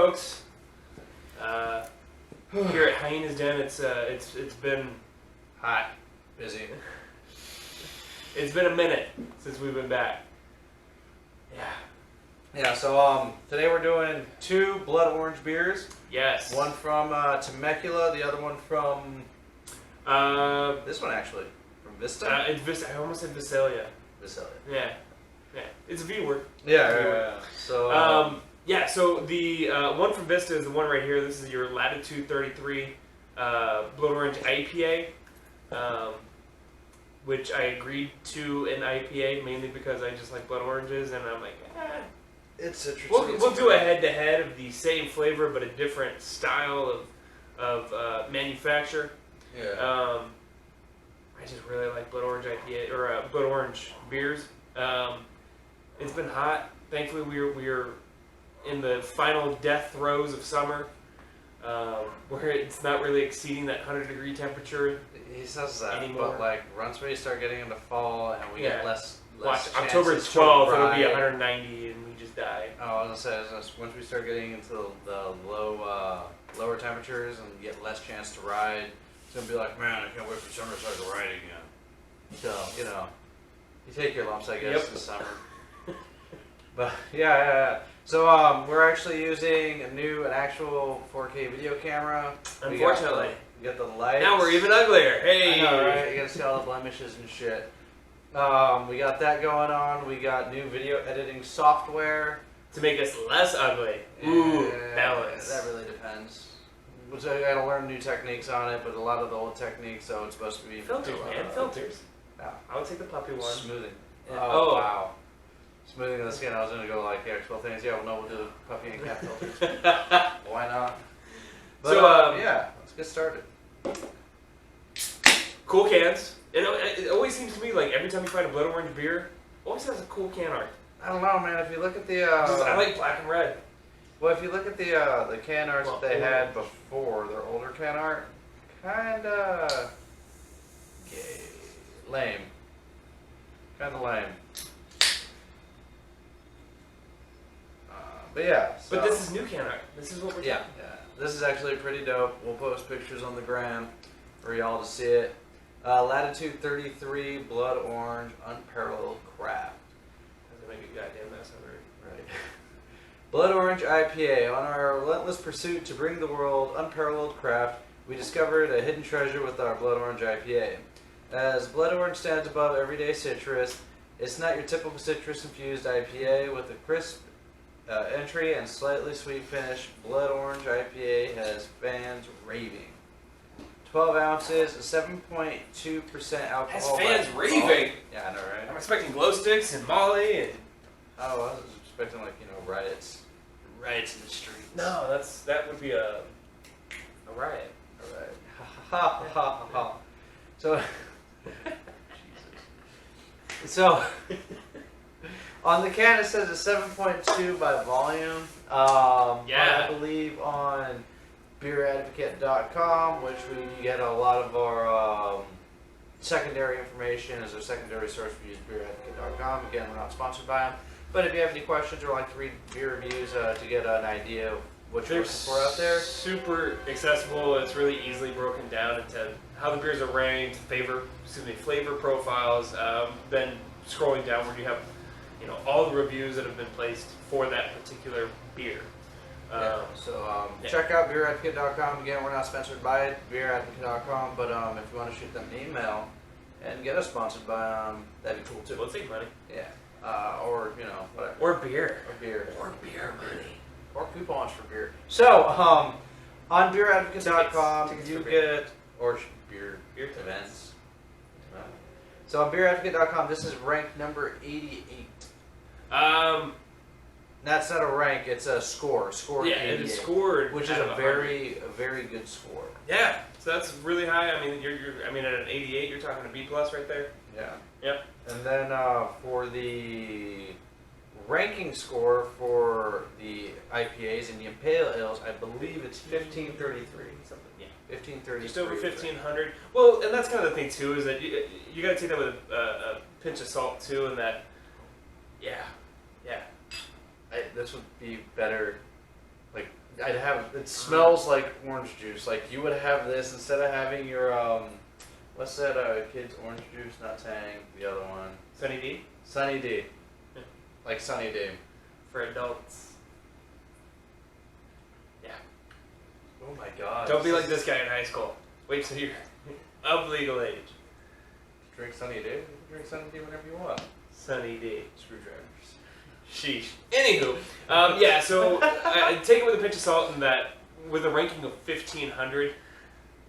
folks. Here at Hyenas Den, it's been hot, busy. It's been a minute since we've been back. Yeah. So today we're doing 2 blood orange beers. Yes. One from Temecula, the other one from this one actually from Vista. It's Vista. I almost said Visalia. Visalia. Yeah. It's a V word. Yeah. So. So the one from Vista is the one right here. This is your Latitude 33 Blood Orange IPA, which I agreed to an IPA mainly because I just like blood oranges, and I'm like, It's citrusy. We'll do a head-to-head of the same flavor but a different style of manufacture. Yeah. I just really like blood orange IPA or blood orange beers. It's been hot. Thankfully, we're in the final death throes of summer, where it's not really exceeding that 100-degree temperature. He says that, anymore. but like once we start getting into fall and we get less Watch, chances October to 12th, it'll be ride. 190 and we just die. Oh, I was gonna say, once we start getting into the lower temperatures and get less chance to ride, it's gonna be like, man, I can't wait for summer to start to ride again. So you take your lumps, I guess, in the summer. But yeah. So we're actually using an actual 4K video camera. Unfortunately, we got the lights. now we're even uglier. Hey, I know, right? You gotta see all the blemishes and shit. We got that going on. We got new video editing software to make us less ugly. Ooh, balance. That really depends. Which I gotta learn new techniques on it, but a lot of the old techniques, so it's supposed to be filters, man. Filters. Yeah. I would take the puppy one. Smoothing. Yeah. Oh wow. Smoothing the skin. I was gonna go like the actual things. Yeah, well, no, we'll do puppy and cat filters. Why not? But, So yeah, let's get started. Cool cans. It always seems to me like every time you find a blood orange beer, always has a cool can art. I don't know, man. If you look at the, I like black and red. Well, if you look at the can arts that they had orange. before, their older can art, kinda lame. Kinda lame. But yeah. So, But this is new can art. This is what we're yeah. This is actually pretty dope. We'll post pictures on the gram for y'all to see it. Latitude 33 Blood Orange Unparalleled Craft. Doesn't make a goddamn mess of it. Right. Blood Orange IPA. On our relentless pursuit to bring the world unparalleled craft, we discovered a hidden treasure with our Blood Orange IPA. As Blood Orange stands above everyday citrus, it's not your typical citrus-infused IPA with a crisp entry and slightly sweet finish. Blood Orange IPA has fans raving. 12 ounces, 7.2% alcohol. Has fans raving? Yeah, I know, right? I'm expecting glow sticks and Molly and... Oh, I was expecting riots. Riots in the streets. No, that would be a riot. Alright. Ha ha ha ha. So, so on the can it says it's 7.2 by volume. Yeah. I believe on beeradvocate.com, which we get a lot of our secondary information as our secondary source. We use beeradvocate.com. Again, we're not sponsored by them. But if you have any questions or like to read beer reviews to get an idea of what you're looking for out there, super accessible. It's really easily broken down into how the beers are ranked, flavor profiles. Then scrolling downward, you have all the reviews that have been placed for that particular beer. Check out beeradvocate.com. Again, we're not sponsored by it, beeradvocate.com, but if you want to shoot them an email and get us sponsored by them, that'd be cool too. We'll take money. Yeah. Or, whatever. Or beer. Or beer. Or beer money. Or coupons for beer. So, on beeradvocate.com, you get, or beer events. So on beeradvocate.com, this is ranked number 88. That's not a rank; it's a score. Score. Yeah, it is scored, which is a very good score. Yeah, so that's really high. I mean, at an 88, you're talking a B plus right there. Yeah. Yep. And then for the ranking score for the IPAs and the Impale Ales, I believe it's 1533. Something. Yeah. 1533. Just over 1500. Well, and that's kind of the thing too, is that you got to take that with a pinch of salt too, and that. Yeah. This would be better. Like, it smells like orange juice. Like you would have this instead of having your what's that kid's orange juice? Not Tang, the other one. Sunny D? Sunny D. Yeah. Like Sunny D. For adults. Yeah. Oh my god. Don't be like this guy in high school. Wait till you're of legal age. Drink Sunny D. Drink Sunny D whenever you want. Sunny D. Screwdrivers. Sheesh. Anywho, yeah, so take it with a pinch of salt in that with a ranking of 1,500,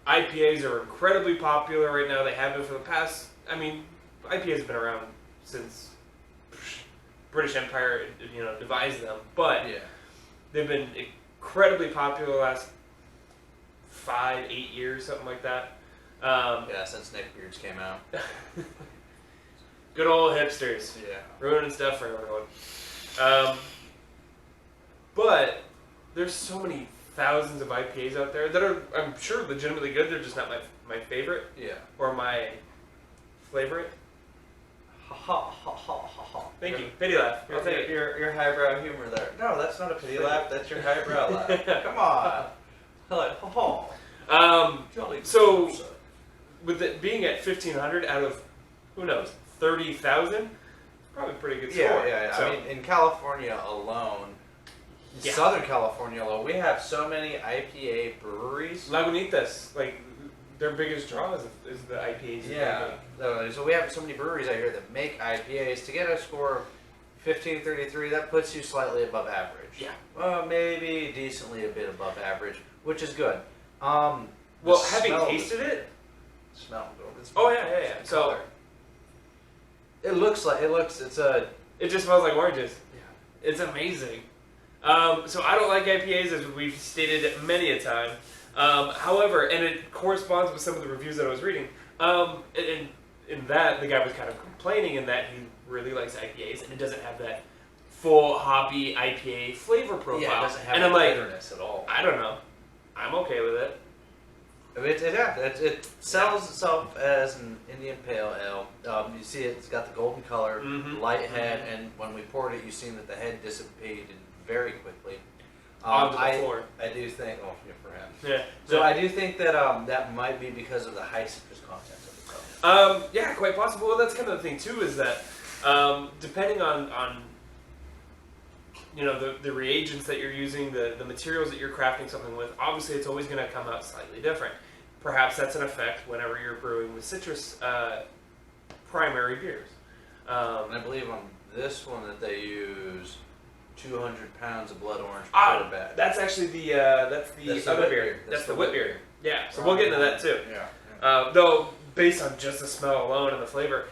IPAs are incredibly popular right now. They have been for the past, I mean, IPAs have been around since British Empire, devised them, but Yeah. they've been incredibly popular the last 5-8 years, something like that. Yeah, since neckbeards came out. Good old hipsters. Yeah. Ruining stuff for everyone. But there's so many thousands of IPAs out there that are, I'm sure, legitimately good. They're just not my favorite Yeah. or my favorite. Ha ha ha ha ha ha. Thank you. Pity laugh. I'll take it. Your highbrow humor there. No, that's not a pity laugh. That's your highbrow laugh. Come on. Like, ha ha. Jolly. So, with it being at 1,500 out of, who knows, 30,000, probably a pretty good score. Yeah. So, I mean, in California alone, Yeah. Southern California alone, we have so many IPA breweries. Lagunitas, like, their biggest draw is the IPAs. that Yeah. they make. So we have so many breweries out here that make IPAs. To get a score of 1533, that puts you slightly above average. Yeah. Well, maybe decently a bit above average, which is good. Well, having tasted it, smell. oh yeah. So color. it just smells like oranges. Yeah. It's amazing. So I don't like IPAs, as we've stated many a time. However, and it corresponds with some of the reviews that I was reading. In that, the guy was kind of complaining in that he really likes IPAs, and it doesn't have that full hoppy IPA flavor profile. Yeah, it doesn't have and any I'm like, bitterness at all. I don't know. I'm okay with it. It sells itself as an Indian Pale Ale. You see it's got the golden color, Mhm. light head, and when we poured it, you seen that the head dissipated very quickly. Onto the floor. I do think, for him. Yeah. So I do think that that might be because of the high citrus content of the cup. Yeah, quite possible. Well, that's kind of the thing too, is that depending on the reagents that you're using, the materials that you're crafting something with, obviously it's always going to come out slightly different. Perhaps that's an effect whenever you're brewing with citrus primary beers. And I believe on this one that they use 200 pounds of blood orange per bag. That's actually the That's the other wit beer. beer. That's the wit beer. Yeah, so we'll get into that too. Yeah. Though based on just the smell alone and the flavor,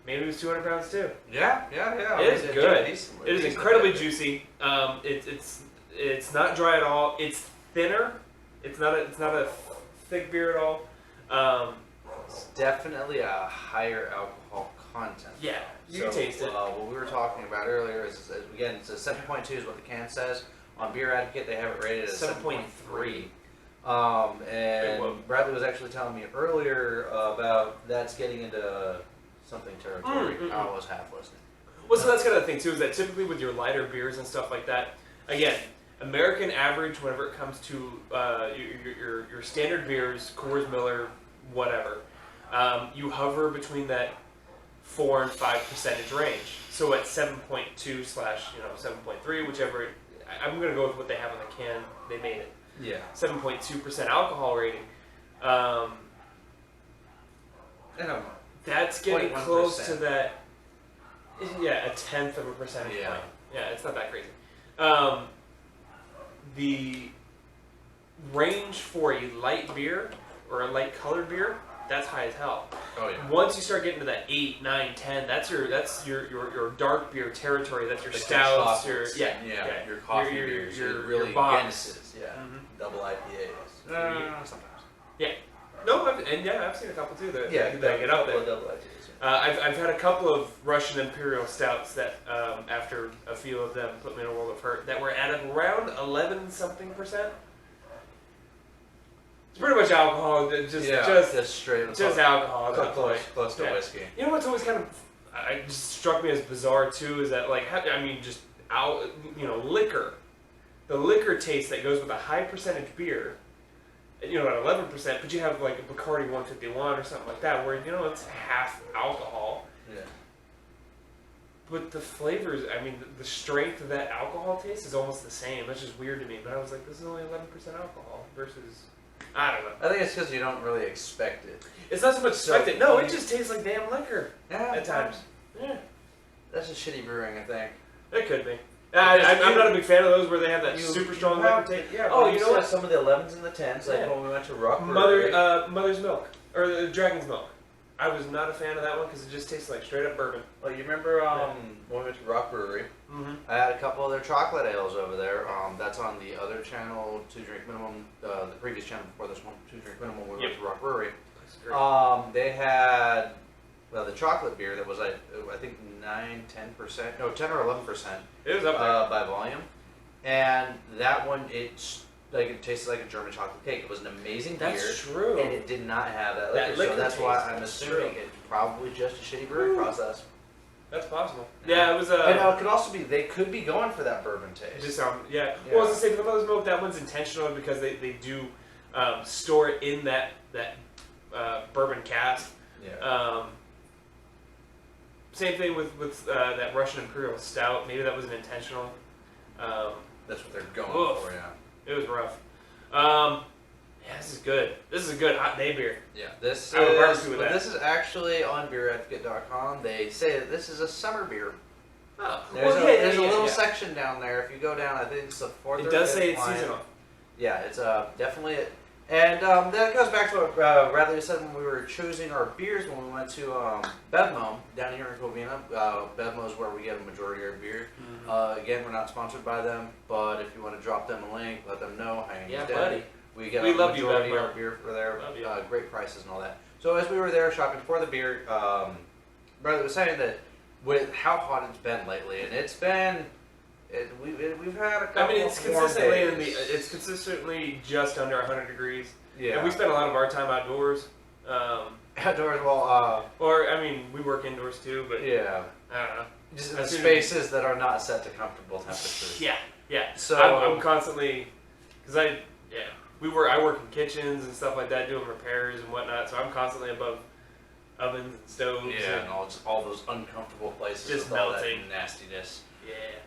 maybe it was 200 pounds too. Yeah. It is good. Decently, It is incredibly juicy. It's not dry at all. It's thinner. It's not a thick beer at all. It's definitely a higher alcohol content. Yeah, you can taste it. What we were talking about earlier is again, it's a 7.2 is what the can says. On Beer Advocate, they have it rated as 7.3. And Bradley was actually telling me earlier about that's getting into something territory. I was half listening. Well, so that's kind of the thing too, is that typically with your lighter beers and stuff like that, again, American average whenever it comes to your standard beers, Coors, Miller, whatever, you hover between that 4 and 5% range. So at 7.2 / 7.3, whichever. I'm gonna go with what they have on the can. They made it. Yeah. 7.2% alcohol rating. That's getting 0.1%. close to that. Yeah, 1/10 of a percentage point. Yeah, it's not that crazy. The range for a light beer or a light colored beer, that's high as hell. Oh yeah. Once you start getting to that 8, 9, 10, that's your dark beer territory. That's your stouts, your coffee beers, your really box. Guinnesses, double IPAs. Sometimes. Yeah. No, I've seen a couple too that get out there. Double IPAs. I've had a couple of Russian Imperial stouts that, after a few of them, put me in a world of hurt. That were at around 11-something%. It's pretty much alcohol, just straight, just alcohol at that point. Close to whiskey. You know what's always kind of just struck me as bizarre too is that liquor the liquor taste that goes with a high percentage beer, you know, at 11%, but you have like a Bacardi 151 or something like that, where, you know, it's half alcohol. Yeah. But the flavors, I mean, the strength of that alcohol taste is almost the same. That's just weird to me. But I was like, this is only 11% alcohol versus, I don't know. I think it's because you don't really expect it. It's not so much expected. No, it just tastes like damn liquor at times. Yeah. That's just shitty brewing, I think. It could be. I'm not a big fan of those where they have that super strong liquor taste. Yeah, oh, you know what? Some of the 11s and the 10s, like when we went to Rock Brewery. Mother's Milk. Or Dragon's Milk. I was not a fan of that one because it just tastes like straight up bourbon. Well, you remember when we went to Rock Brewery? Mm-hmm. I had a couple of their chocolate ales over there. That's on the other channel, 2 Drink Minimum, the previous channel before this one, 2 Drink Minimum, when we went to Rock Brewery. They had the chocolate beer that was, I think, 10% or 11%. It was up there. By volume. And that one, it tasted like a German chocolate cake. It was an amazing beer. That's true. And it did not have that liquor. So that's why I'm assuming it's probably just a shitty brewing process. That's possible. Yeah, it was. And it could also be, they could be going for that bourbon taste. Just well, I was gonna say for the Mother's Milk, that one's intentional because they do store it in that bourbon cask. Yeah. Same thing with that Russian Imperial Stout. Maybe that wasn't intentional. That's what they're going for, yeah. It was rough. Yeah, this is good. This is a good hot day beer. Yeah, this is actually on beeradvocate.com. They say that this is a summer beer. Oh, there's a little section down there. If you go down, I think it's the 4th or 5th. It does say it's seasonal. Yeah, it's definitely it. And that goes back to what Bradley said when we were choosing our beers when we went to Bevmo down here in Covina. Bevmo is where we get a majority of our beer. Mm-hmm. Again, we're not sponsored by them, but if you want to drop them a link, let them know. Yeah, buddy. We get a majority of our beer for there. Great prices and all that. So as we were there shopping for the beer, Bradley was saying that with how hot it's been lately, and it's been... we've had a couple. I mean, it's consistently it's consistently just under 100 degrees. Yeah. And we spend a lot of our time outdoors. Outdoors, or I mean, we work indoors too, but yeah. I don't know. Just in spaces that are not set to comfortable temperatures. Yeah. So I'm constantly, because I work in kitchens and stuff like that, doing repairs and whatnot. So I'm constantly above ovens and stoves. Yeah, and all those uncomfortable places just with all melting that nastiness. Yeah.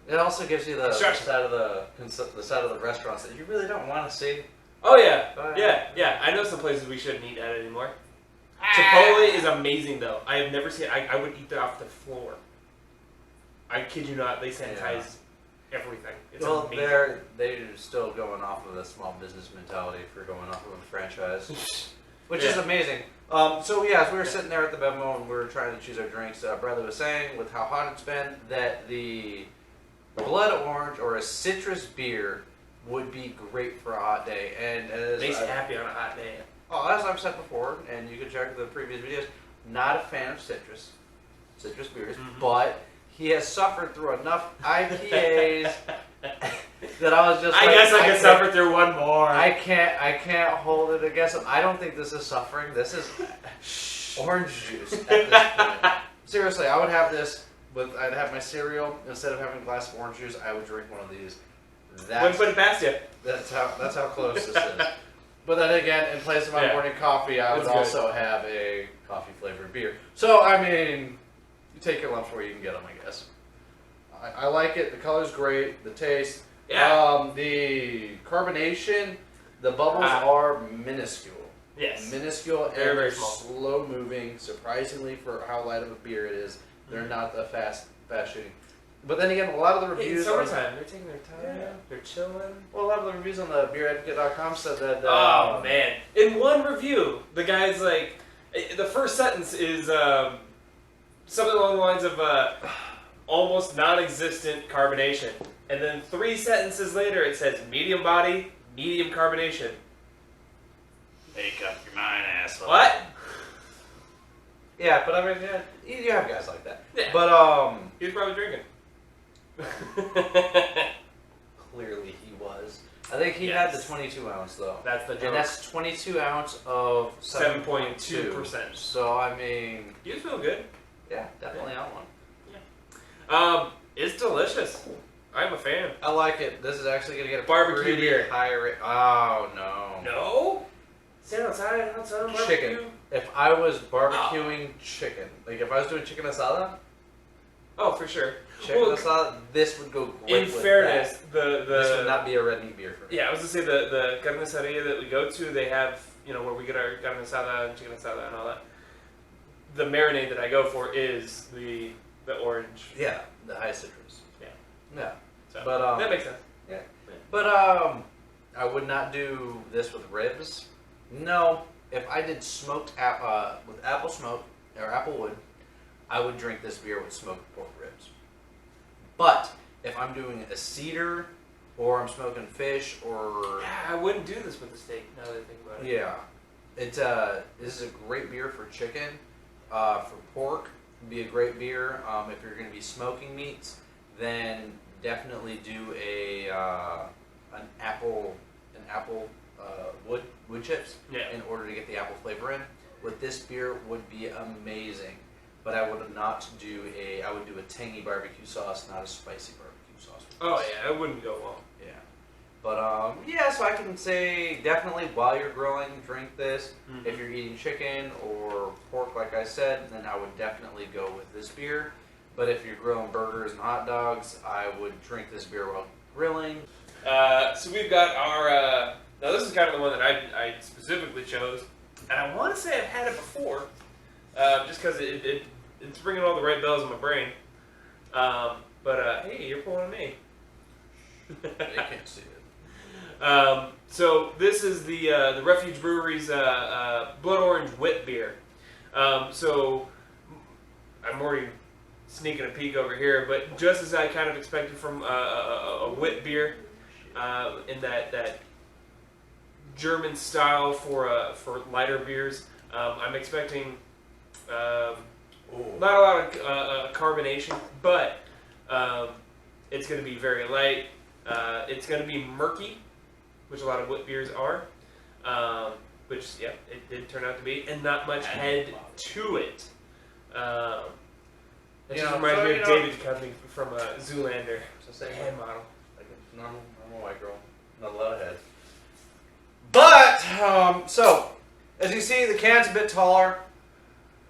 It also gives you the side of the restaurants that you really don't want to see. Oh yeah, yeah. I know some places we shouldn't eat at anymore. Chipotle is amazing though. I have never seen. I would eat that off the floor. I kid you not. They sanitize everything. It's amazing. They're still going off of the small business mentality for going off of a franchise, which is amazing. So as we were sitting there at the Bevmo and we were trying to choose our drinks, Bradley was saying with how hot it's been that the blood orange or a citrus beer would be great for a hot day. And as makes you happy on a hot day. As I've said before, and you can check the previous videos, not a fan of citrus beers, but he has suffered through enough IPAs that I was just I guess I can suffer through one more. I can't hold it against him. I don't think this is suffering. This is orange juice at this point. Seriously, I would have this I'd have my cereal instead of having a glass of orange juice. I would drink one of these. Wouldn't put it past you. That's how close this is. But then again, in place of my morning coffee, I would also have a coffee flavored beer. So I mean, you take your lumps where you can get them, I guess. I like it. The color's great. The taste. Yeah. The carbonation, the bubbles are minuscule. Yes. Minuscule very, and very small. Slow moving. Surprisingly, for how light of a beer it is, they're not the fast shooting. But then again, a lot of the reviews. It's summertime. They're taking their time. Yeah. They're chilling. Well, a lot of the reviews on the beeradvocate.com said that. Oh man! In one review, the guy's like, the first sentence is something along the lines of almost non-existent carbonation, and then 3 sentences later it says medium body, medium carbonation. Make up your mind, asshole. What? Yeah, but I mean, you have guys like that. Yeah. But he was probably drinking. Clearly he was. I think he had the 22 ounce though. That's the joke. And that's 22 ounce of 7.2%. So I mean, you feel good. Yeah, definitely on one. Yeah. It's delicious. I'm a fan. I like it. This is actually gonna get a Barbecue pretty beer. high rate. Oh no. No? Stand outside, outside barbecue? Chicken. If I was barbecuing chicken, like if I was doing chicken asada, Oh, for sure. chicken Well, asada, this would go great in with fairness, that. This would not be a red meat beer for me. Yeah, I was gonna say the carne asada that we go to, they have, where we get our carne asada and chicken asada and all that. The marinade that I go for is the orange. Yeah, the high citrus. Yeah. Yeah. So But that makes sense. But I would not do this with ribs. No, if I did smoked with apple smoke or apple wood, I would drink this beer with smoked pork ribs. But if I'm doing a cedar or I'm smoking fish or Yeah, I wouldn't do this with the steak. Now that I think about it. yeah, this is a great beer for chicken. For pork, it'd be a great beer. If you're going to be smoking meats, then definitely do an apple wood chips Yeah. in order to get the apple flavor in. With this beer would be amazing, but I would I would do a tangy barbecue sauce, not a spicy barbecue sauce. with Oh this. yeah, it wouldn't go well. Yeah. But yeah, so I can say definitely while you're grilling, drink this. Mhm. If you're eating chicken or pork, like I said, then I would definitely go with this beer. But if you're grilling burgers and hot dogs, I would drink this beer while grilling. So we've got our. Now this is kind of the one that I specifically chose, and I want to say I've had it before, just because it's bringing all the red bells in my brain. But hey, you're pulling on me. You can't see it. So this is the Refuge Brewery's Blood Orange Wit Beer. So I'm already sneaking a peek over here, but just as I kind of expected from a wit beer, in that German style for lighter beers, I'm expecting not a lot of carbonation, but it's going to be very light. It's going to be murky, which a lot of wit beers are, which, yeah, it did turn out to be, and not much head to it. It just reminds me of David Duchovny from Zoolander. It's the same Hand model. like a normal white girl, not a lot of head. But so as you see, the can's a bit taller.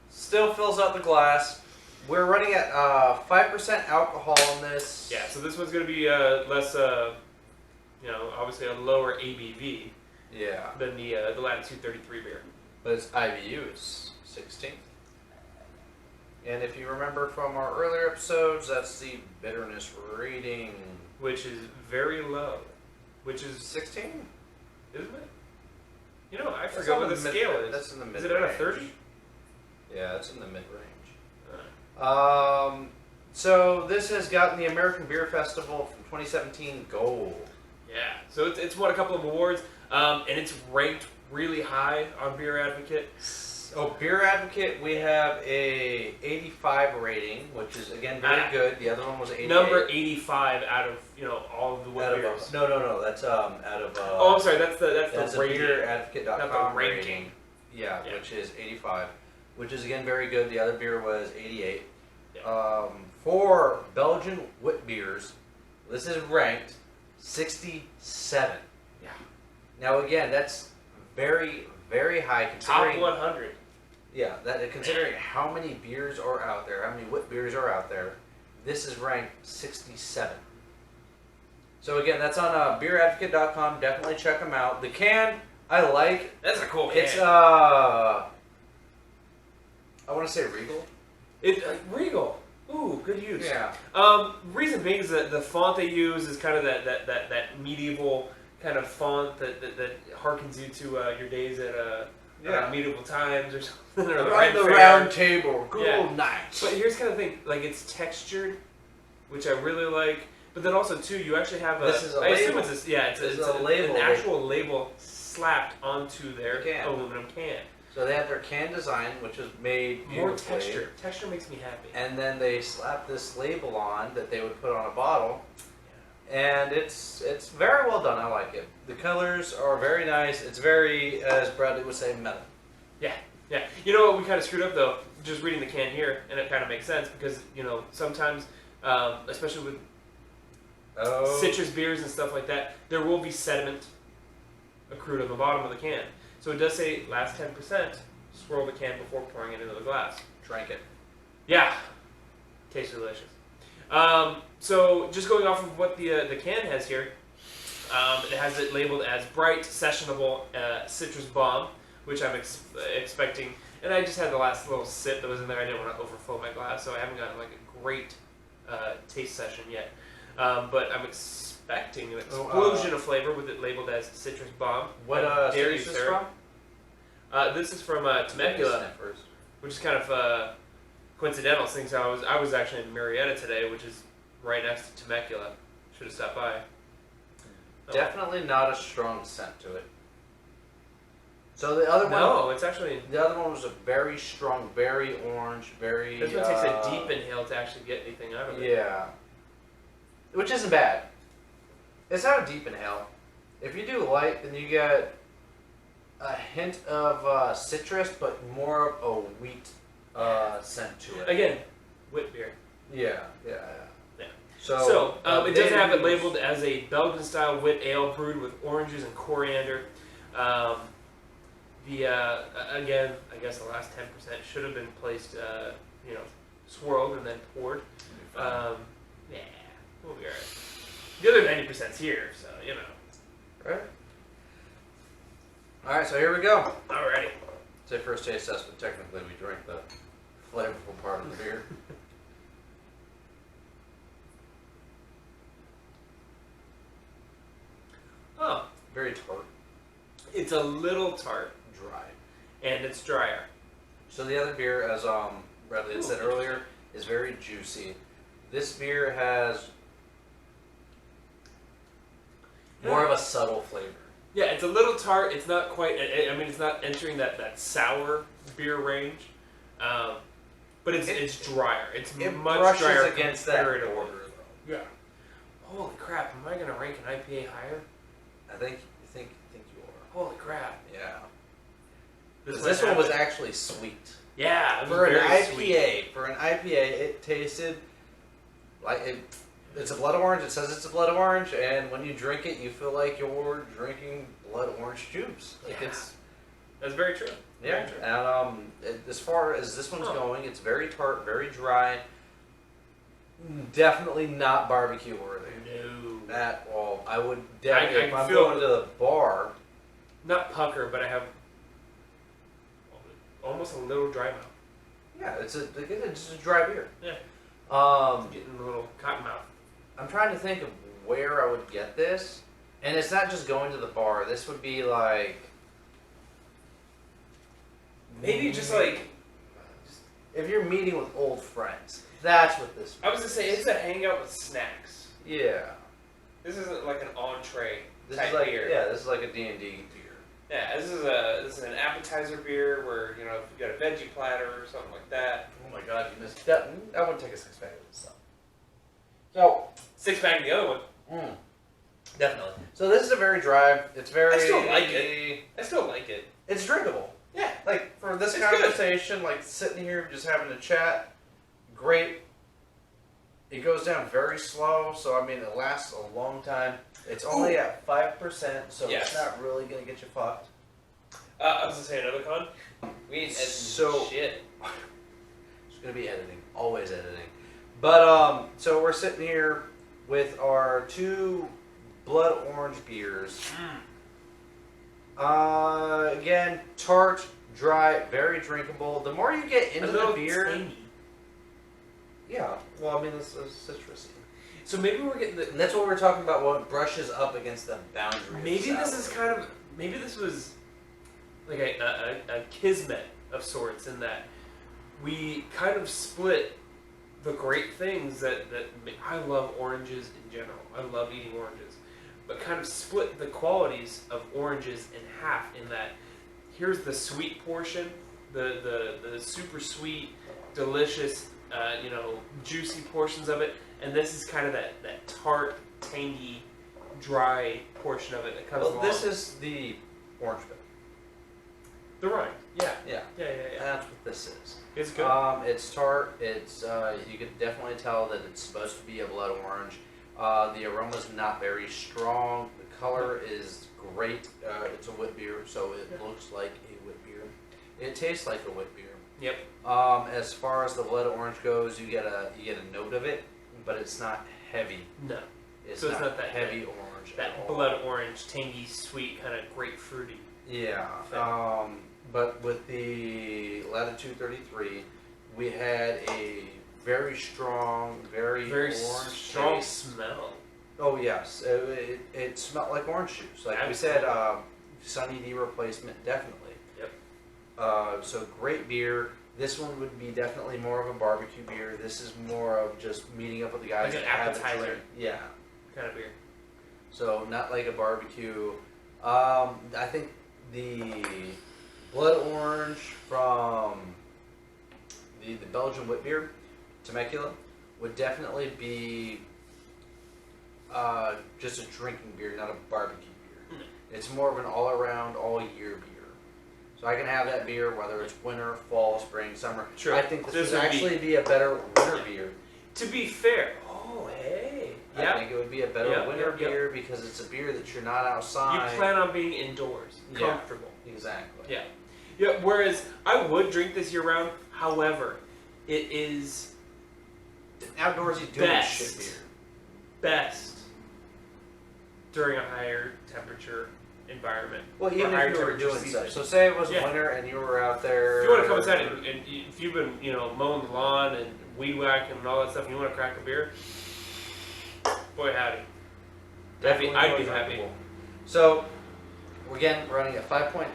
Still fills out the glass. We're running at 5% alcohol in this. Yeah, so this one's going to be less, obviously a lower ABV Yeah, than the Latitude 33 beer. but its IBU is 16. And if you remember from our earlier episodes, that's the bitterness rating. Which is very low. Which is, 16? isn't it? I That's forgot on what the mid- scale is. That's in the mid. Is it at a 30? Yeah, it's in the mid range. So this has gotten the American Beer Festival from 2017 gold. Yeah, so it's won a couple of awards, and it's ranked really high on Beer Advocate. Oh, Beer Advocate, we have a 85 rating, which is again very good. The other one was 88. Number 85 out of all of the wit Out beers. of no. That's out of. Oh, I'm sorry. That's That's the a rating. beeradvocate.com Not the ranking. rating. Yeah, Yeah. which is 85, which is again very good. The other beer was 88. Yeah. For Belgian wit beers, this is ranked 67. Yeah. Now again, that's very, very high Top considering. 100. Yeah, considering how many beers are out there, how many wit beers are out there, this is ranked 67. So again, that's on beeradvocate.com. Definitely check them out. The can I like. That's a cool can. It's I want to say Regal. Regal. Ooh, good use. Yeah. Reason being is that the font they use is kind of that medieval kind of font that harkens you to your days at medieval times or something. Or Around the Red Fair. round table, good Yeah. old nights. But here's kind of the thing, like it's textured, which I really like. But then also too, you actually have a. This is a I assume label. it's label. an actual label slapped onto their Can. aluminum can. So they have their can design, which is made More beautifully. texture. Texture makes me happy. And then they slap this label on that they would put on a bottle, and it's very well done. I like it. The colors are very nice. It's very, as Bradley would say, metal. Yeah. You know what we kind of screwed up though? Just reading the can here, and it kind of makes sense because sometimes, especially with citrus beers and stuff like that, there will be sediment accrued on the bottom of the can. So it does say last 10%, swirl the can before pouring it into the glass. Drink it. Yeah, tastes delicious. So just going off of what the can has here, it has it labeled as bright, sessionable citrus bomb, which I'm expecting. And I just had the last little sip that was in there. I didn't want to overflow my glass, so I haven't gotten like a great taste session yet. But I'm expecting an explosion of flavor with it labeled as citrus bomb. What dairy is this syrup. from? This is from Temecula, which is kind of coincidental, since I was actually in Marietta today, which is right next to Temecula. Should have stopped by. Definitely not a strong scent to it. So the other one, no, it's actually the other one was a very strong, very orange, very. This one takes a deep inhale to actually get anything out of it. Yeah, which isn't bad. It's not a deep inhale. If you do light, then you get a hint of citrus, but more of a wheat scent to it. Again, wit beer. Yeah. So it does have it labeled as a Belgian-style wit ale brewed with oranges and coriander. Again, I guess the last 10% should have been placed, swirled and then poured. Yeah, we'll be alright. The other 90%'s here, so Right. All right, so here we go. Alrighty. Say first taste test, but technically we drank the flavorful part of the beer. Oh, Very tart, it's a little tart dry. and it's drier. So the other beer, as Bradley had said earlier, is very juicy. This beer has more of a subtle flavor. Yeah, it's a little tart. It's not quite. I mean, it's not entering that sour beer range, but it's drier. It's much brushes drier against that comparatively. border, though. Yeah. Holy crap! Am I gonna rank an IPA higher? I think you are. Holy crap! Yeah. This one was actually sweet. Yeah, it was For an very IPA, sweet. it tasted like it. It's a blood orange. It says it's a blood orange, and when you drink it, you feel like you're drinking blood orange juice. Like Yeah. That's very true. Yeah. Very true. And as far as this one's going, it's very tart, very dry. Definitely not barbecue worthy. No. At all. I would definitely, if I I'm feel- going to the bar. Not pucker, but I have almost a little dry mouth. Yeah, it's just a dry beer. Yeah. Um, Getting a little cotton mouth. I'm trying to think of where I would get this, and it's not just going to the bar. This would be like Maybe just like. if you're meeting with old friends. That's what this. I was gonna say it's a hangout with snacks. Yeah. This isn't like an entree This type is like beer. this is like a D&D beer. Yeah, this is an appetizer beer where if you got a veggie platter or something like that. Oh my god, you missed that. I wouldn't take a 6-pack of this stuff. So 6-pack of the other one. definitely. So this is a very dry. It's very. I still like it. I still like it. It's drinkable. Yeah. Like for this It's conversation, like sitting here just having a chat, great. It goes down very slow, so I mean it lasts a long time. It's only at 5%, so Yes. it's not really gonna get you fucked. I was gonna say another con. We ain't editing shit. There's gonna be editing, always editing. But so we're sitting here with our 2 blood orange beers. Again, tart, dry, very drinkable. The more you get into the beer, tangy. yeah. Well, I mean, this is citrusy. So maybe we're getting the. And that's what we're talking about. What brushes up against the boundary. Maybe of this sour. is kind of. Maybe this was like a kismet of sorts in that we kind of split the great things that I love oranges in general. I love eating oranges, but kind of split the qualities of oranges in half. In that, here's the sweet portion, the super sweet, delicious, juicy portions of it, and this is kind of that tart, tangy, dry portion of it that comes along. This is the orange bit. The rind. Yeah. Yeah. Yeah. That's what this is. It's good. It's tart. It's you can definitely tell that it's supposed to be a blood orange. The aroma's not very strong. The color is great. It's a wit beer, so it looks like a wit beer. It tastes like a wit beer. Yep. As far as the blood orange goes, you get a note of it, but it's not heavy. No. It's So it's not that heavy orange. That at all. blood orange, tangy, sweet, kind of grapefruity. Yeah. thing. But with the Latitude 33, we had a very strong, very orange strong taste. smell. Oh yes, it smelled like orange juice. Like we said, Sunny D replacement, definitely. Yep. So great beer. This one would be definitely more of a barbecue beer. This is more of just meeting up with the guys Like an that have a appetizer. drink. Yeah. Kind of beer. So not like a barbecue. I think the blood orange from the Belgian wit beer, Temecula, would definitely be just a drinking beer, not a barbecue beer. It's more of an all-around, all-year beer. So I can have that beer whether it's winter, fall, spring, summer. True. I think this would would actually be a better winter beer. To be fair. Oh, hey. I think it would be a better winter Yep. beer because it's a beer that you're not outside. You plan on being indoors, Yeah. comfortable. Exactly. Yeah. Yeah. Whereas I would drink this year round. However, it is Outdoorsy doing shit beer. best during a higher temperature environment. Well, even higher if you were temperature doing season. so say it was Yeah. winter and you were out there. If you want to come inside and if you've been, mowing the lawn and weed whacking and all that stuff, and you want to crack a beer, boy howdy. Definitely I'd be more happy. drinkable. So, again, running at 5%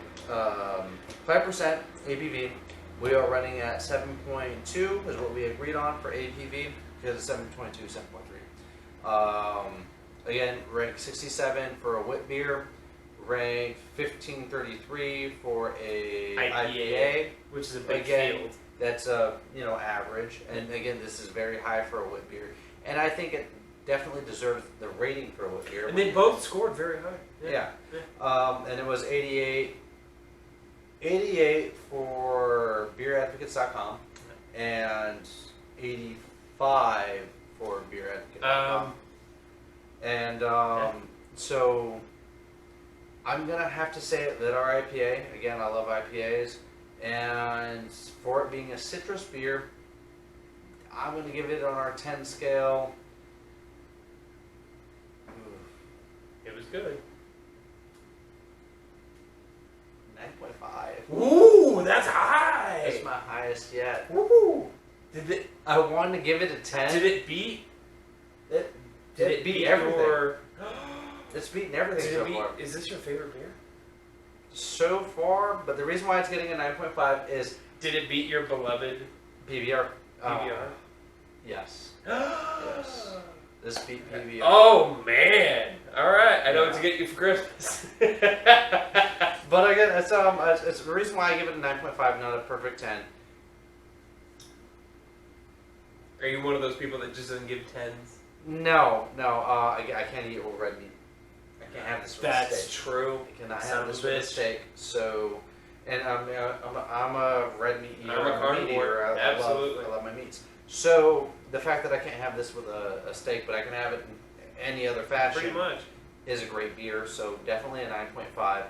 ABV. We are running at 7.2 is what we agreed on for ABV because it's 7.2, 7.3. Again, ranked 67 for a wit beer, ranked 1533 for a IPA, which is a big Again, field. that's average, and again, this is very high for a wit beer, and I think it definitely deserves the rating for a wit beer. And they both scored very high. Yeah. And it was 88 for beeradvocates.com and 85 for beeradvocates.com. So I'm gonna have to say that our IPA, again, I love IPAs, and for it being a citrus beer, I'm gonna give it on our 10 scale. It was good. 9.5. Ooh, that's high. That's my highest yet. Ooh. I wanted to give it a 10. Did it beat? It Did it beat beat everything. your? It's beaten everything Did so it beat? far. Is this your favorite beer? So far, but the reason why it's getting a 9.5 is Did it beat your beloved PBR. PBR? Yes. Yes. This beat PBR. Oh man! All right, I know what to get you for Christmas. But again, it's the reason why I give it a 9.5, not a perfect 10. Are you one of those people that just doesn't give tens? No. I can't eat with red meat. I can't have this with That's steak. true. I cannot Son have of a this with a bitch. steak. So, and I'm a red meat eater. I'm a carnivore. Meat eater. I Absolutely. love my meats. So the fact that I can't have this with a steak, but I can have it in any other fashion, Pretty much. is a great beer. So definitely a 9.5.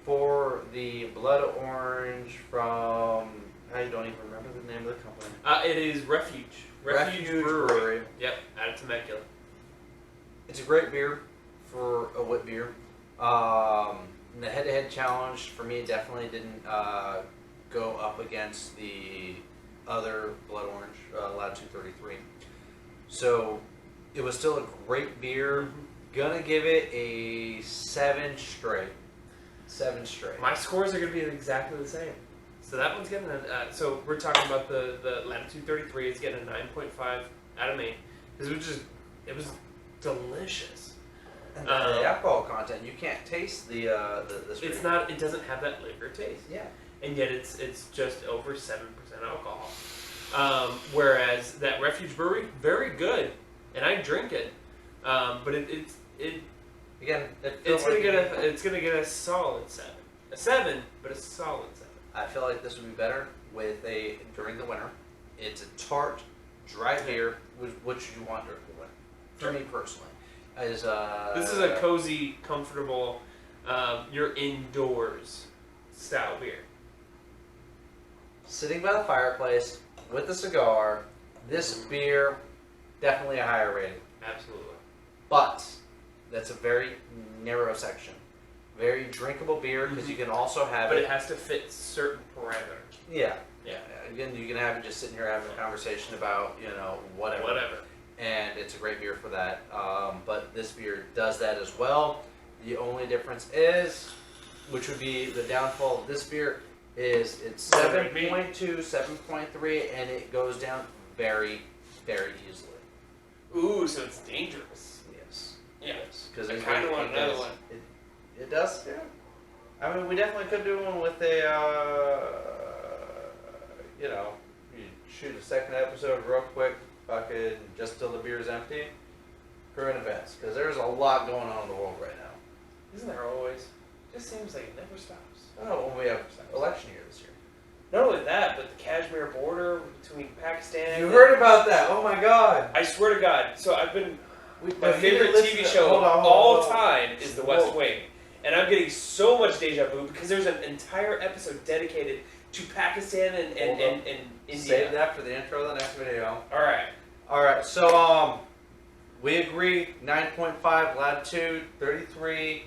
For the blood orange from, I don't even remember the name of the company. It is Refuge. Refuge Brewery. Yep, out of Temecula. It's a great beer for a wit beer. The head-to-head challenge for me definitely didn't go up against the other blood orange, Latitude 33. So it was still a great beer. Gonna give it a 7 straight. 7 straight. My scores are going to be exactly the same. So that one's getting so we're talking about the Latitude 33 is getting a 9.5 out of me. Because it was delicious. And the alcohol content, you can't taste the straight. It doesn't have that liquor taste. Yeah. And yet it's just over 7% alcohol. Whereas that Refuge Brewery, very good. And I drink it. But it's Again, it's gonna get a solid 7. A 7, but a solid 7. I feel like this would be better with during the winter. It's a tart, dry beer, which you want during the winter. For me personally, Is This is a cozy, comfortable, you're indoors style beer. sitting by the fireplace with a cigar. This beer, definitely a higher rating. Absolutely. But that's a very narrow section. Very drinkable beer because you can also have But it. it has to fit certain parameters. Yeah. Yeah. Again, you can have it just sitting here having a conversation about, whatever. Whatever. And it's a great beer for that. But this beer does that as well. The only difference is, which would be the downfall of this beer, is it's 7.2, 7.3, and it goes down very, very easily. Ooh, so it's dangerous. Yes. Yeah. Because I kind of want another one. It does? Yeah. I mean, we definitely could do one with a, you shoot a second episode real quick, fucking just till the beer is empty. Current events, because there's a lot going on in the world right now. Isn't there always? It just seems like it never stops. Oh, when we have election year this year. Not only that, but the Kashmir border between Pakistan. You heard about that? Oh my God! I swear to God. So I've been. My Have you favorite listened TV to- show hold on, of hold on, all hold on. time is The West Whoa. Wing. And I'm getting so much deja vu because there's an entire episode dedicated to Pakistan and India. Save that for the intro of the next video. Alright. So we agree. 9.5 latitude, 33.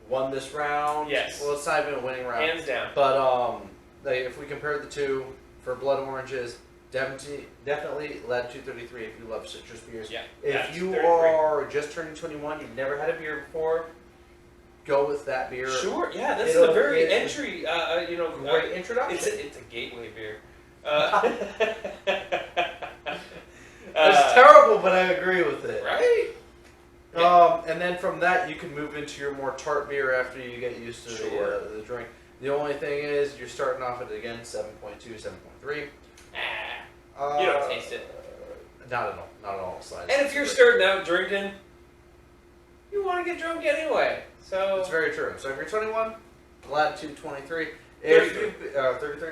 Won this round. Yes. Well, it's not even a winning round. Hands down. But if we compare the two for blood oranges, definitely latitude 33 if you love citrus beers. Yeah. If Latitude you 33. are just turning 21, you've never had a beer before, go with that beer. Sure, yeah, this is It'll a very get- entry, Great introduction. it's a gateway beer. It's terrible, but I agree with it. Right? And then from that, you can move into your more tart beer after you get used to Sure. the drink. The only thing is, you're starting off at, again, 7.2, 7.3. You don't taste it. Not at all. Not at all. Slides. And if you're starting out drinking, you want to get drunk anyway. So It's very true. So if you're 21, latitude 23. 33. 33.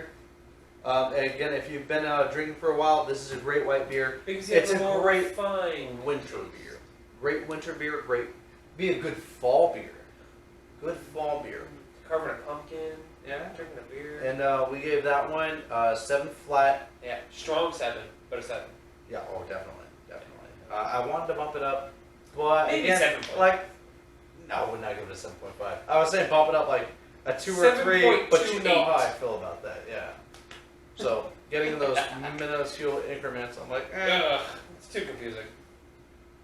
And again, if you've been drinking for a while, this is a great white beer. because you It's have a more great refined. winter beer. Great winter beer. Be a good fall beer. Good fall beer. Carving a pumpkin, Yeah. drinking a beer. And we gave that one 7 flat. Yeah, strong 7, but a 7. Yeah. Oh, definitely. I wanted to bump it up, but Maybe again, 7. no, I would not give it a 7.5. I was saying bump it up like a 2 or 3, but you know how I feel about that. Yeah. So getting those minuscule increments, I'm like, Ugh, it's too confusing.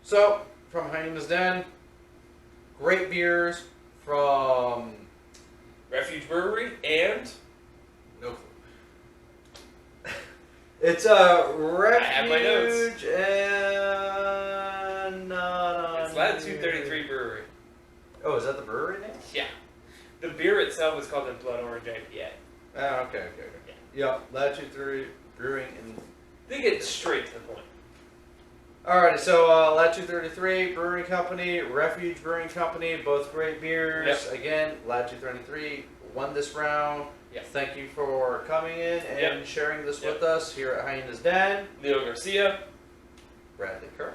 So from Hyenas Den, great beers from Refuge Brewery and no clue. It's a Refuge have my notes. and not on it's Latitude here. 33 Brewery. Oh, is that the brewery name? Yeah. The beer itself is called the Blood Orange IPA. Oh, okay. Yeah, Latitude 3 Brewing and. They get straight to the point. Alrighty, so Latitude 33 Brewing Company, Refuge Brewing Company, both great beers. Yep. Again, Latitude 33 won this round. Yep. Thank you for coming in and Yep. sharing this Yep. with us here at Hyenas Den. Leo Garcia. Bradley Curley.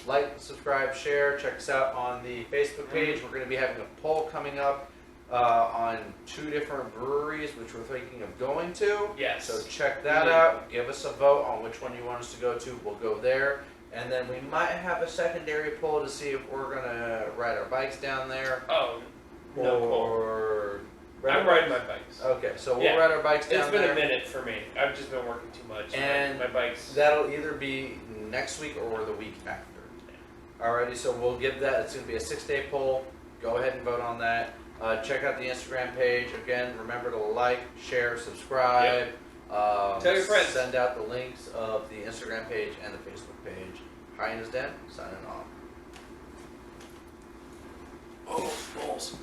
Like, subscribe, share. Check us out on the Facebook page. We're going to be having a poll coming up on 2 different breweries, which we're thinking of going to. Yes. So check that out. Give us a vote on which one you want us to go to. We'll go there. And then we might have a secondary poll to see if we're going to ride our bikes down there. Oh, no poll. Or... I'm riding my bikes. Okay, so we'll Yeah. ride our bikes down It's been there. a minute for me. I've just been working too much. And my bikes. That'll either be next week or the week after. Alrighty, so we'll give that. It's going to be a 6-day poll. Go ahead and vote on that. Check out the Instagram page. Again, remember to like, share, subscribe. Tell your friends. Send out the links of the Instagram page and the Facebook page. Hyenas Den, signing off. Oh, balls.